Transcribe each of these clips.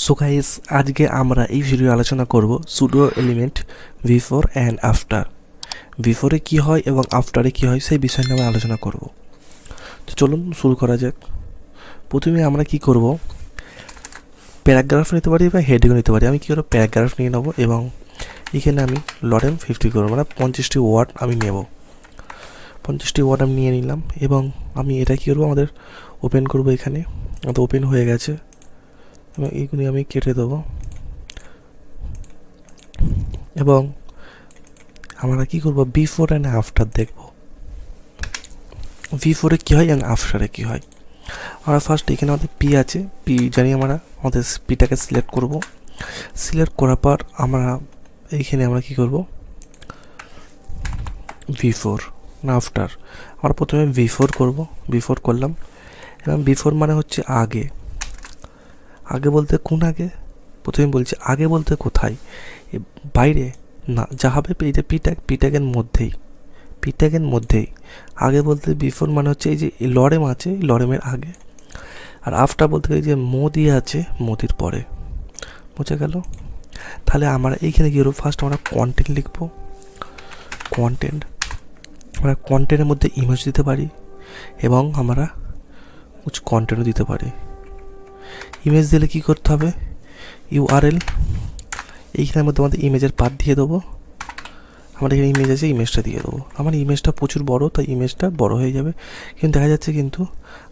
So guys, আজকে আমরা এই ভিডিও আলোচনা করব pseudo element before and after. বিফোরে কি হয় এবং আফটারে কি হয় সেই বিষয় নিয়ে আমরা আলোচনা করব। তো চলুন শুরু করা যাক। প্রথমে আমরা কি করব, প্যারাগ্রাফ নিতে পারি বা হেডিংও নিতে পারি। আমি কী করবো, প্যারাগ্রাফ নিয়ে নেবো এবং এখানে আমি লরেম 50 করবো, মানে 50টি ওয়ার্ড আমি নেব। 50টি ওয়ার্ড আমি নিয়ে নিলাম এবং আমি এটা কী করবো, আমাদের ওপেন করবো। এখানে আমাদের ওপেন হয়ে গেছে এবং এইগুলি আমি কেটে দেবো এবং আমরা কী করবো, বিফোর অ্যান্ড আফটার দেখব। বিফোরে কী হয় এবং আফটারে কী হয়। আমরা ফার্স্ট এখানে আমাদের পি আছে, পি জানি আমরা আমাদের পিটাকে সিলেক্ট করব। সিলেক্ট করার পর আমরা এইখানে আমরা কী করব, বিফোর না আফটার। আমরা প্রথমে বিফোর করব, বিফোর করলাম এবং বিফোর মানে হচ্ছে আগে। আগে বলতে কোন আগে, প্রথমে বলছি আগে বলতে কোথায়, বাইরে না, যা হবে এইটা পিট্যাগের মধ্যেই, পিট্যাগের মধ্যেই। আগে বলতে বিফোর মানে হচ্ছে এই যে লরেম আছে, লরেমের আগে। আর আফটার বলতে এই যে মোদি আছে, মোদির পরে। বুঝে গেল? তাহলে আমরা এইখানে কী করবো, ফার্স্ট আমরা কন্টেন্ট লিখবো। কন্টেন্ট, আমরা কন্টেন্টের মধ্যে ইমেজ দিতে পারি এবং আমরা কন্টেন্টও দিতে পারি। ইমেজ দিলে কী করতে হবে, ইউআরএল এইখানের মধ্যে আমাদের ইমেজের পাথ দিয়ে দেবো। আমার এখানে ইমেজ আছে, ইমেজটা দিয়ে দেবো। আমার ইমেজটা প্রচুর বড়, তাই ইমেজটা বড় হয়ে যাবে। কিন্তু দেখা যাচ্ছে কিন্তু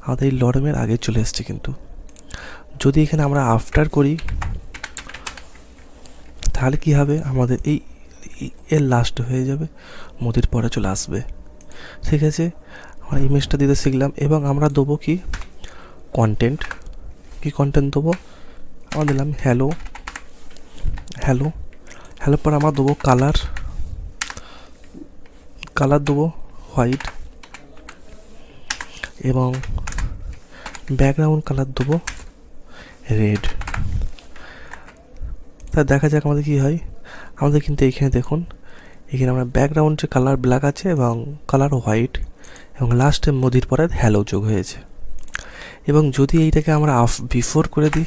আমাদের এই লরেমের আগে চলে এসছে। কিন্তু যদি এখানে আমরা আফটার করি তাহলে কী হবে, আমাদের এই এর লাস্ট হয়ে যাবে, মোদির পরে চলে আসবে। ঠিক আছে, আমরা ইমেজটা দিতে শিখলাম এবং আমরা দেবো কি কন্টেন্ট। কি কন্টেন্ট দেবো, আমরা দিলাম হ্যালো। হ্যালো হ্যালো পর আমরা দেবো কালার, কালার দেবো হোয়াইট এবং ব্যাকগ্রাউন্ড কালার দেবো রেড। তা দেখা যাক আমাদের কী হয়। আমাদের কিন্তু এইখানে দেখুন, এখানে আমরা ব্যাকগ্রাউন্ড যে কালার ব্ল্যাক আছে এবং কালার হোয়াইট এবং লাস্টে মোদির পরে হ্যালো যোগ হয়েছে। এবং যদি এইটাকে আমরা বিফোর করে দিই,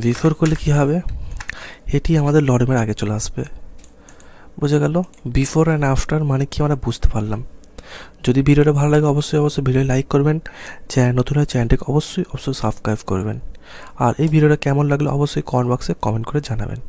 বিফোর করলে কী হবে, এটি আমাদের লরেমের আগে চলে আসবে। বোঝা গেল? বিফোর অ্যান্ড আফটার মানে কি আমরা বুঝতে পারলাম। যদি ভিডিওটা ভালো লাগে অবশ্যই ভিডিও লাইক করবেন। চ্যানেল নতুন হয় চ্যানেলটাকে অবশ্যই সাবস্ক্রাইব করবেন। আর এই ভিডিওটা কেমন লাগলো অবশ্যই কমেন্ট বক্সে কমেন্ট করে জানাবেন।